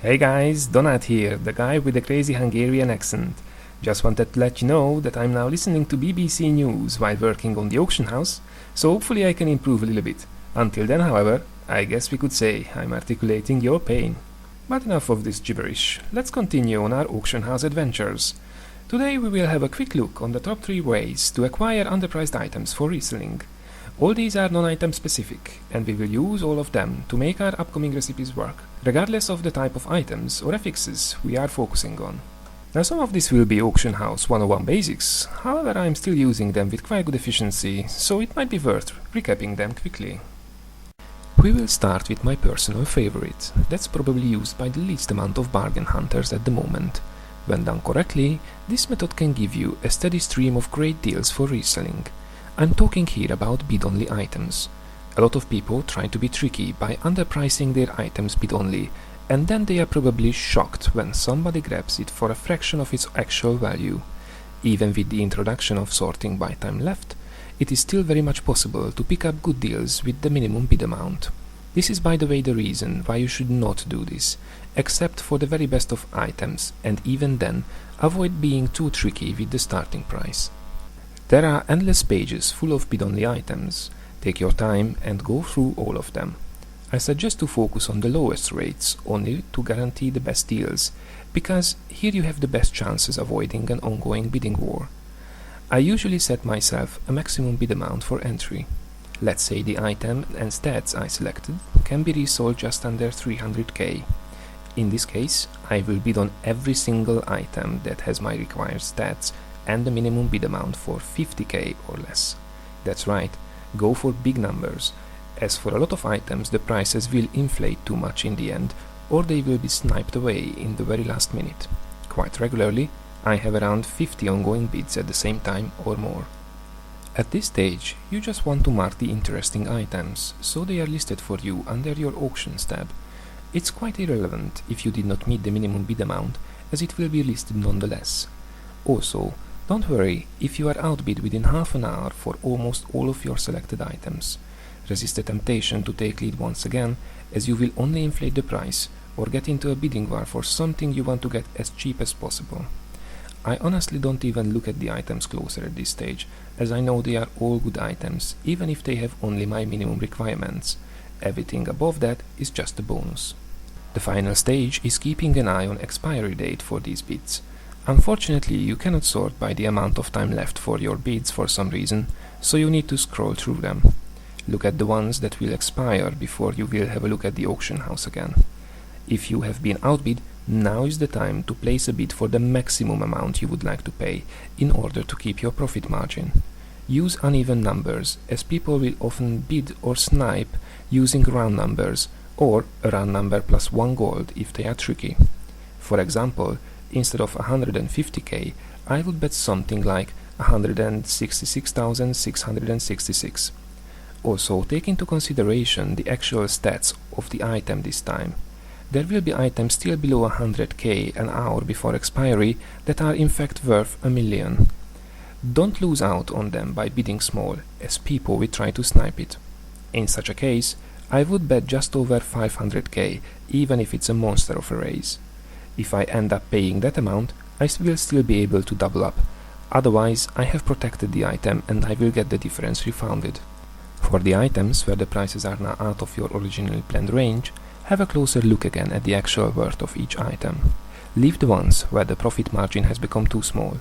Hey guys, Donat here, the guy with the crazy Hungarian accent. Just wanted to let you know that I'm now listening to BBC News while working on the auction house, so hopefully I can improve a little bit. Until then, however, I guess we could say I'm articulating your pain. But enough of this gibberish, let's continue on our auction house adventures. Today we will have a quick look on the top 3 ways to acquire underpriced items for reselling. All these are non-item specific, and we will use all of them to make our upcoming recipes work, regardless of the type of items or affixes we are focusing on. Now some of this will be Auction House 101 basics, however I'm still using them with quite good efficiency, so it might be worth recapping them quickly. We will start with my personal favorite, that's probably used by the least amount of bargain hunters at the moment. When done correctly, this method can give you a steady stream of great deals for reselling. I'm talking here about bid-only items. A lot of people try to be tricky by underpricing their items bid-only, and then they are probably shocked when somebody grabs it for a fraction of its actual value. Even with the introduction of sorting by time left, it is still very much possible to pick up good deals with the minimum bid amount. This is by the way the reason why you should not do this, except for the very best of items, and even then, avoid being too tricky with the starting price. There are endless pages full of bid-only items. Take your time and go through all of them. I suggest to focus on the lowest rates only to guarantee the best deals, because here you have the best chances avoiding an ongoing bidding war. I usually set myself a maximum bid amount for entry. Let's say the item and stats I selected can be resold just under 300k. In this case, I will bid on every single item that has my required stats and the minimum bid amount for 50k or less. That's right, go for big numbers, as for a lot of items the prices will inflate too much in the end, or they will be sniped away in the very last minute. Quite regularly, I have around 50 ongoing bids at the same time or more. At this stage, you just want to mark the interesting items, so they are listed for you under your auctions tab. It's quite irrelevant if you did not meet the minimum bid amount, as it will be listed nonetheless. Also, don't worry if you are outbid within half an hour for almost all of your selected items. Resist the temptation to take lead once again, as you will only inflate the price or get into a bidding war for something you want to get as cheap as possible. I honestly don't even look at the items closer at this stage, as I know they are all good items, even if they have only my minimum requirements. Everything above that is just a bonus. The final stage is keeping an eye on expiry date for these bids. Unfortunately, you cannot sort by the amount of time left for your bids for some reason, so you need to scroll through them. Look at the ones that will expire before you will have a look at the auction house again. If you have been outbid, now is the time to place a bid for the maximum amount you would like to pay in order to keep your profit margin. Use uneven numbers, as people will often bid or snipe using round numbers, or a round number plus 1 gold if they are tricky. For example, instead of 150k, I would bet something like 166,666. Also, take into consideration the actual stats of the item this time. There will be items still below 100k an hour before expiry that are in fact worth a million. Don't lose out on them by bidding small, as people will try to snipe it. In such a case, I would bet just over 500k, even if it's a monster of a raise. If I end up paying that amount, I will still be able to double up. Otherwise, I have protected the item and I will get the difference refunded. For the items where the prices are now out of your originally planned range, have a closer look again at the actual worth of each item. Leave the ones where the profit margin has become too small.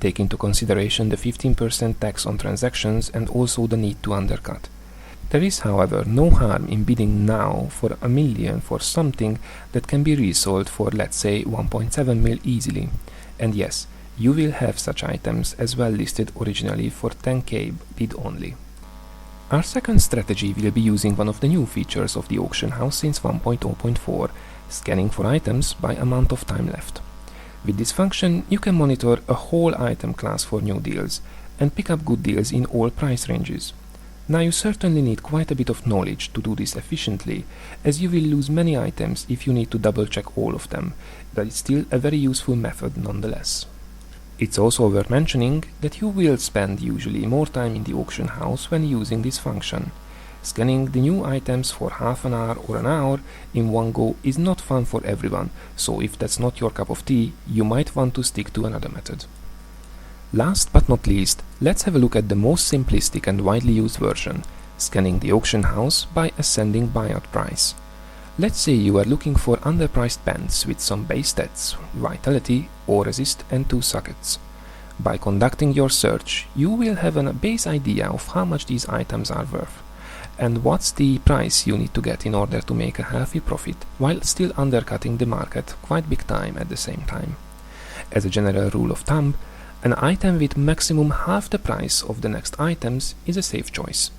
Take into consideration the 15% tax on transactions and also the need to undercut. There is, however, no harm in bidding now for a million for something that can be resold for, let's say, 1.7 mil easily. And yes, you will have such items as well listed originally for 10k bid only. Our second strategy will be using one of the new features of the auction house since 1.0.4, scanning for items by amount of time left. With this function, you can monitor a whole item class for new deals and pick up good deals in all price ranges. Now you certainly need quite a bit of knowledge to do this efficiently, as you will lose many items if you need to double check all of them, but it's still a very useful method nonetheless. It's also worth mentioning that you will spend usually more time in the auction house when using this function. Scanning the new items for half an hour or an hour in one go is not fun for everyone, so if that's not your cup of tea, you might want to stick to another method. Last but not least, let's have a look at the most simplistic and widely used version, scanning the auction house by ascending buyout price. Let's say you are looking for underpriced pens with some base stats, vitality or resist and 2 sockets. By conducting your search, you will have a base idea of how much these items are worth, and what's the price you need to get in order to make a healthy profit, while still undercutting the market quite big time at the same time. As a general rule of thumb, an item with maximum half the price of the next items is a safe choice.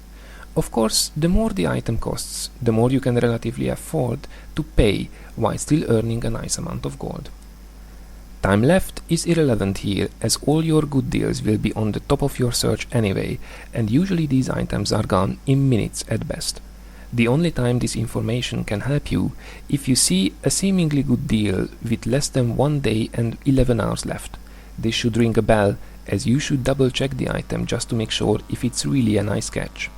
Of course, the more the item costs, the more you can relatively afford to pay while still earning a nice amount of gold. Time left is irrelevant here, as all your good deals will be on the top of your search anyway, and usually these items are gone in minutes at best. The only time this information can help you if you see a seemingly good deal with less than 1 day and 11 hours left. This should ring a bell, as you should double check the item just to make sure if it's really a nice catch.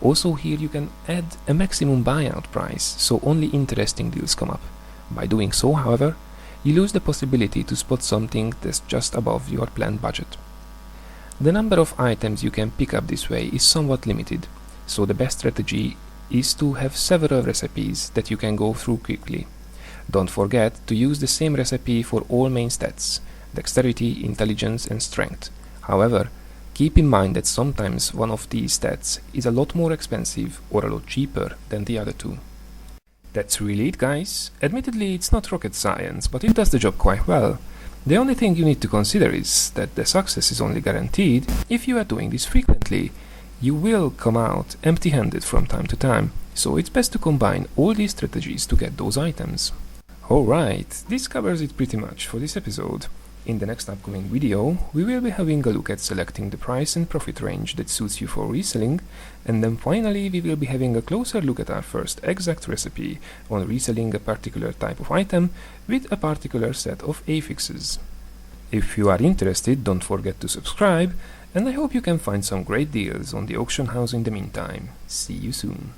Also here you can add a maximum buyout price, so only interesting deals come up. By doing so, however, you lose the possibility to spot something that's just above your planned budget. The number of items you can pick up this way is somewhat limited, so the best strategy is to have several recipes that you can go through quickly. Don't forget to use the same recipe for all main stats: dexterity, intelligence and strength. However, keep in mind that sometimes one of these stats is a lot more expensive or a lot cheaper than the other two. That's really it, guys. Admittedly, it's not rocket science, but it does the job quite well. The only thing you need to consider is that the success is only guaranteed if you are doing this frequently. You will come out empty-handed from time to time, so it's best to combine all these strategies to get those items. Alright, this covers it pretty much for this episode. In the next upcoming video, we will be having a look at selecting the price and profit range that suits you for reselling, and then finally we will be having a closer look at our first exact recipe on reselling a particular type of item with a particular set of affixes. If you are interested, don't forget to subscribe, and I hope you can find some great deals on the auction house in the meantime. See you soon.